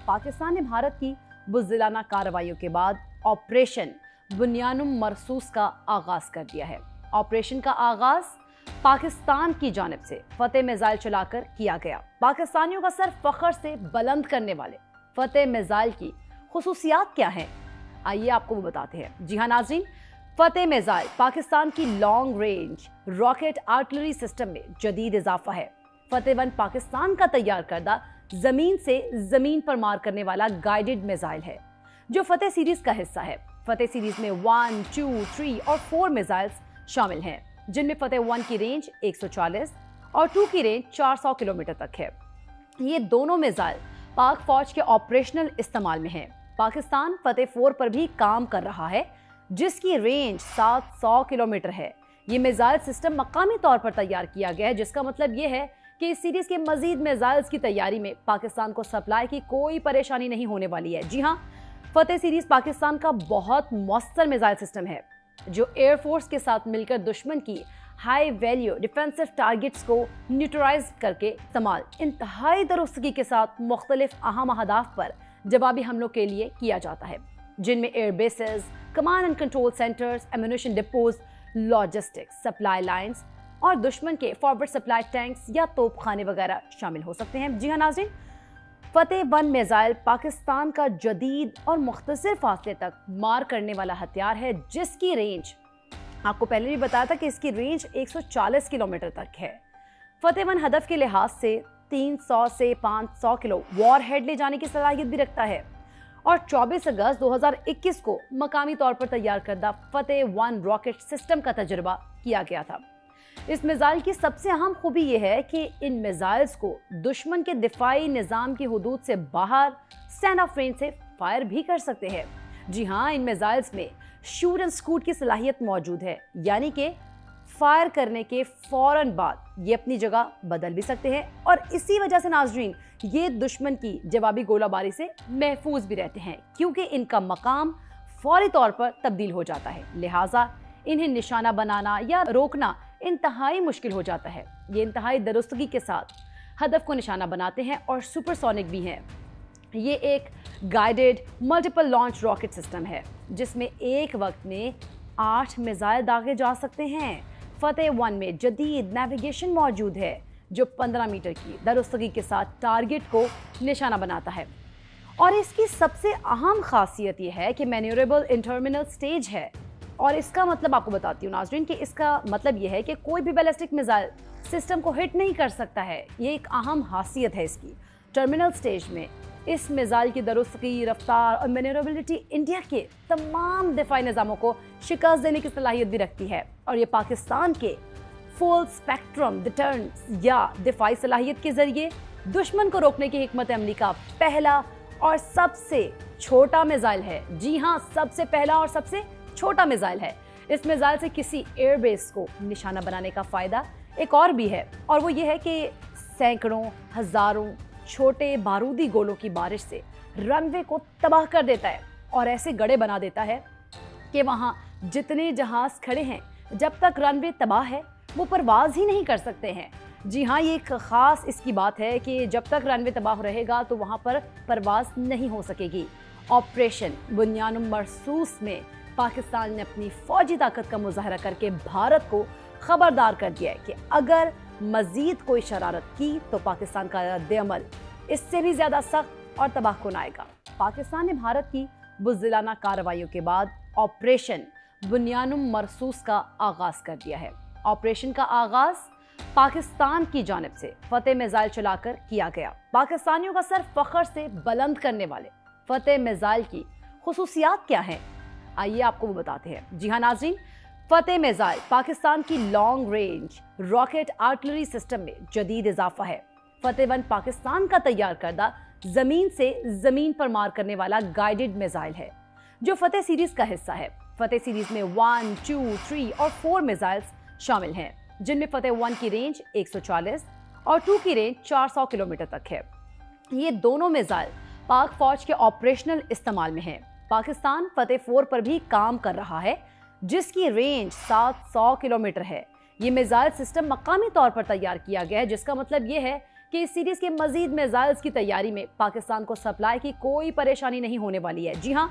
पाकिस्तान ने भारत की बुज़दिलाना कार्रवाइयों के बाद ऑपरेशन बुनियानुम मरसूस का आगाज कर दिया है। ऑपरेशन का आगाज पाकिस्तान की जानिब से फतेह मिसाइल चलाकर किया गया। पाकिस्तानियों का सर फख्र से बुलंद करने वाले फतेह मिसाइल की खुसूसियात क्या हैं, आइए आपको वो बताते हैं। जी हाँ नाज़रीन, फतेह मिसाइल पाकिस्तान की long range rocket artillery system में जदीद इजाफा है। फतेह 1 पाकिस्तान का तैयार करदा जमीन से जमीन पर मार करने वाला गाइडेड मिसाइल है, जो फतेह सीरीज का हिस्सा है। फतेह सीरीज में 1, 2, 3 और 4 मिसाइल्स शामिल हैं, जिनमें फतेह 1 की रेंज 140 और 2 की रेंज 400 किलोमीटर तक है। ये दोनों मिसाइल पाक फौज के ऑपरेशनल इस्तेमाल में हैं। पाकिस्तान फतेह 4 पर भी काम कर रहा है, जिसकी रेंज 700 किलोमीटर है। ये मिसाइल सिस्टम मकामी तौर पर तैयार किया गया है, जिसका मतलब ये है कि इस सीरीज के मजीद मिसाइल्स की तैयारी में पाकिस्तान को सप्लाई की कोई परेशानी नहीं होने वाली है। जी हाँ, फतेह सीरीज पाकिस्तान का बहुत मौसर मिसाइल सिस्टम है, जो एयरफोर्स के साथ मिलकर दुश्मन की हाई वैल्यू डिफेंसिव टारगेट्स को न्यूट्रलाइज करके इस्तेमाल इंतहाई दुरुस्तगी के साथ मुख्तलिफ अहम अहदाफ पर जवाबी हमलों के लिए किया जाता है, जिनमें air bases, command and control centres, ammunition depots, logistics, supply lines और दुश्मन के फॉरवर्ड सप्लाई टैंक्स या तोपखाने वगैरह शामिल हो सकते हैं। जी हाँ नाज़रीन, फतेह 1 मिसाइल पाकिस्तान का जदीद और मुख्तसर फासले तक मार करने वाला हथियार है, जिसकी रेंज आपको पहले भी बताया था कि इसकी रेंज 140 किलोमीटर तक है। फतेह 1 हदफ के लिहाज से 300 से 500 किलो वॉर हेड ले जाने की सलाहियत भी रखता है और 24 अगस्त 2021 को मकामी तौर पर तैयार करदा फतेह 1 रॉकेट सिस्टम का तजुर्बा किया गया था। इस मिसाइल की सबसे अहम खूबी यह है कि इन मिसाइल्स को दुश्मन के दिफाई निज़ाम की हुदूद से बाहर स्टैंड ऑफ रेंज से फायर भी कर सकते हैं। जी हाँ, इन मिसाइल्स में शूट एंड स्कूट की सलाहियत मौजूद है, यानी कि फायर करने के फौरन बाद ये अपनी जगह बदल भी सकते हैं और इसी वजह से नाज़रीन ये दुश्मन की जवाबी गोलाबारी से महफूज भी रहते हैं, क्योंकि इनका मकाम फौरी तौर पर तब्दील हो जाता है। लिहाजा इन्हें निशाना बनाना या रोकना इंतहाई मुश्किल हो जाता है। ये इंतहाई दुरुस्तगी के साथ हदफ को निशाना बनाते हैं और सुपरसोनिक भी हैं। ये एक guided multiple launch rocket system है, जिसमें एक वक्त में 8 मिसाइल दागे जा सकते हैं। फतेह 1 में जदीद नेविगेशन मौजूद है, जो 15 मीटर की दुरुस्तगी के साथ टारगेट को निशाना बनाता है। और इसकी सबसे अहम खासियत यह है कि मैन्यूरेबल इंटरमिनल स्टेज है। और इसका मतलब आपको बताती हूँ नाज़रीन कि इसका मतलब यह है कि कोई भी बैलिस्टिक मिसाइल सिस्टम को हिट नहीं कर सकता है। ये एक अहम खासियत है इसकी। टर्मिनल स्टेज में इस मिसाइल की दुरुस्तगी, रफ्तार और मैन्यूरेबिलिटी इंडिया के तमाम दिफाई निज़ामों को शिकस्त देने की सलाहियत भी रखती है और ये पाकिस्तान के फुल स्पेक्ट्रम डिटर्रेंस या दिफाई सलाहियत के जरिए दुश्मन को रोकने की हिकमत अमली का पहला और सबसे छोटा मिसाइल है। जी हाँ, सबसे पहला और सबसे छोटा मिसाइल है। इस मिसाइल से किसी एयरबेस को निशाना बनाने का फायदा एक और भी है, और वो ये है कि सैकड़ों हजारों छोटे बारूदी गोलों की बारिश से रनवे को तबाह कर देता है और ऐसे गड़े बना देता है कि वहां जितने जहाज खड़े हैं, जब तक रनवे तबाह है वो परवाज ही नहीं कर सकते हैं। जी हाँ, ये एक खास इसकी बात है कि जब तक रनवे तबाह रहेगा तो वहां पर परवाज नहीं हो सकेगी। ऑपरेशन बुनियानुम मरसूस में पाकिस्तान ने अपनी फौजी ताकत का मुजाहरा करके भारत को खबरदार कर दिया है कि अगर मजीद कोई शरारत की तो पाकिस्तान का रद्द-ए-अमल इससे भी ज्यादा सख्त और तबाहकुन आएगा। पाकिस्तान ने भारत की बुज़दिलाना कार्रवाइयों के बाद ऑपरेशन बुनियानुम मरसूस का आगाज कर दिया है। ऑपरेशन का आगाज पाकिस्तान की जानिब से फतेह मिसाइल चलाकर किया गया। पाकिस्तानियों का सर फख्र से बुलंद करने वाले फतेह मिसाइल की खुसूसियात क्या हैं, आइए आपको वो बताते हैं। जी हाँ नाज़रीन, फतेह मिसाइल पाकिस्तान की long range rocket artillery system में जदीद इजाफा है। फतेह 1 पाकिस्तान का तैयार करदा जमीन से जमीन पर मार करने वाला गाइडेड मिसाइल है, जो फतेह सीरीज का हिस्सा है। फतेह सीरीज में 1, 2, 3 और 4 मिसाइल्स शामिल हैं, जिनमें फतेह 1 की रेंज 140 और 2 की रेंज 400 किलोमीटर तक है। ये दोनों मिसाइल पाक फौज के ऑपरेशनल इस्तेमाल में हैं। पाकिस्तान फतेह 4 पर भी काम कर रहा है, जिसकी रेंज 700 किलोमीटर है। ये मिसाइल सिस्टम मकामी तौर पर तैयार किया गया है, जिसका मतलब ये है कि इस सीरीज के मजीद मिसाइल्स की तैयारी में पाकिस्तान को सप्लाई की कोई परेशानी नहीं होने वाली है। जी हाँ,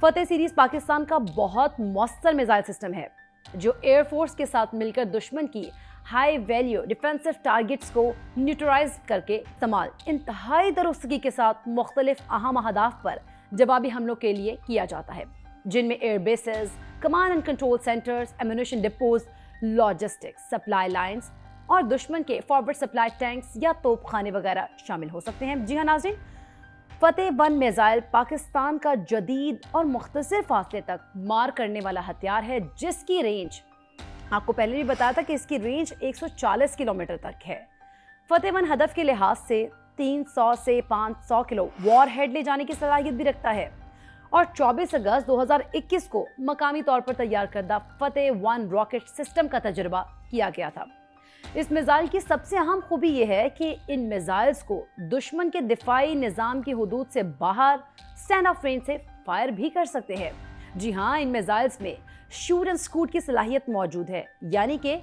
फतेह सीरीज पाकिस्तान का बहुत मौसर मिसाइल सिस्टम है जो एयरफोर्स के साथ मिलकर दुश्मन की हाई वैल्यू डिफेंसिव टारगेट्स को न्यूट्रलाइज करके इस्तेमाल इंतहाई दुरुस्तगी के साथ मुख्तलिफ अहम अहदाफ पर जवाबी हमलों के लिए किया जाता है, जिनमें air bases, command and control centres, ammunition depots, logistics, supply lines और दुश्मन के फॉरवर्ड सप्लाई टैंक्स या तोपखाने वगैरह शामिल हो सकते हैं। जी हाँ नाज़रीन, फतेह 1 मिसाइल पाकिस्तान का जदीद और मुख्तसर फासले तक मार करने वाला हथियार है, जिसकी रेंज आपको पहले भी बताया था कि इसकी रेंज 140 किलोमीटर तक है। फतेह 1 हदफ के लिहाज से 300 से 500 किलो वॉर हेड ले जाने की सलाहियत भी रखता है और 24 अगस्त 2021 को मकामी तौर पर तैयार करदा फतेह 1 रॉकेट सिस्टम का तजुर्बा किया गया था। इस मिसाइल की सबसे अहम खूबी यह है कि इन मिसाइल्स को दुश्मन के दिफाई निज़ाम की हुदूद से बाहर स्टैंड ऑफ रेंज से फायर भी कर सकते हैं। जी हाँ, इन मिसाइल्स में शूट एंड स्कूट की सलाहियत मौजूद है, यानी कि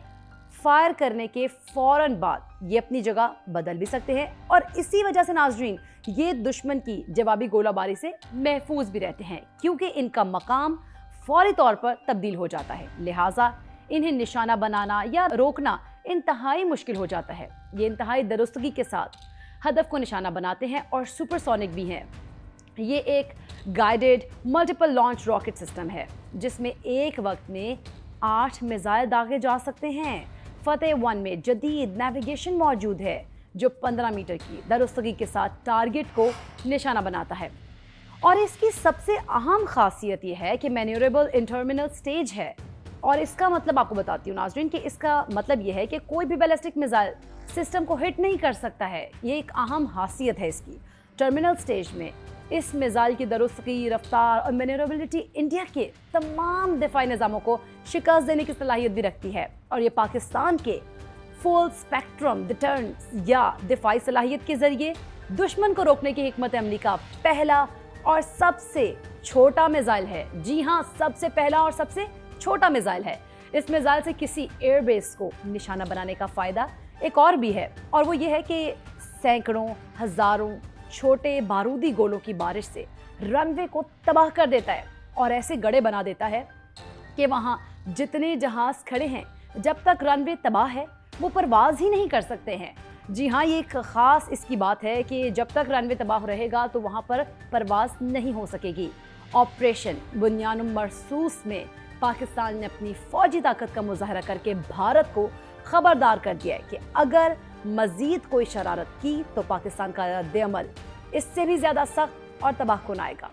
फायर करने के फौरन बाद ये अपनी जगह बदल भी सकते हैं और इसी वजह से नाजरीन ये दुश्मन की जवाबी गोलाबारी से महफूज भी रहते हैं, क्योंकि इनका मकाम फौरी तौर पर तब्दील हो जाता है। लिहाजा इन्हें निशाना बनाना या रोकना इंतहाई मुश्किल हो जाता है। ये इंतहाई दुरुस्तगी के साथ हदफ को निशाना बनाते हैं और सुपरसोनिक भी हैं। ये एक guided multiple launch rocket system है जिसमें एक वक्त में 8 मिसाइल दागे जा सकते हैं। फतेह 1 में जदीद नेविगेशन मौजूद है जो 15 मीटर की दुरुस्तगी के साथ टारगेट को निशाना बनाता है और इसकी सबसे अहम खासियत यह है कि मैन्यूरेबल इंटरमिनल स्टेज है। और इसका मतलब आपको बताती हूँ नाजरीन कि इसका मतलब यह है कि कोई भी बैलिस्टिक मिसाइल सिस्टम को हिट नहीं कर सकता है। ये एक अहम खासियत है इसकी। टर्मिनल स्टेज में इस मिसाइल की दुरुस्तगी, रफ्तार और मैन्यूरेबिलिटी इंडिया के तमाम दिफाई निज़ामों को शिकस्त देने की सलाहियत भी रखती है और ये पाकिस्तान के फुल स्पेक्ट्रम डिटरेंस या दिफाई सलाहियत के जरिए दुश्मन को रोकने की हिकमत अमली का पहला और सबसे छोटा मिसाइल है। जी हाँ, सबसे पहला और सबसे छोटा मिसाइल है। इस मिसाइल से किसी एयरबेस को निशाना बनाने का फ़ायदा एक और भी है और वो ये है कि सैकड़ों हज़ारों छोटे बारूदी गोलों की बारिश से रनवे को तबाह कर देता है और ऐसे गड्ढे बना देता है कि वहाँ जितने जहाज़ खड़े हैं जब तक रनवे तबाह है वो परवाज़ ही नहीं कर सकते हैं। जी हाँ, ये एक ख़ास इसकी बात है कि जब तक रनवे तबाह रहेगा तो वहाँ पर परवाज़ नहीं हो सकेगी। ऑपरेशन बुनियानुम मरसूस में पाकिस्तान ने अपनी फौजी ताकत का मुजाहरा करके भारत को खबरदार कर दिया है कि अगर मजीद कोई शरारत की तो पाकिस्तान का रद्द-ए-अमल इससे भी ज़्यादा सख्त और तबाहकुन आएगा।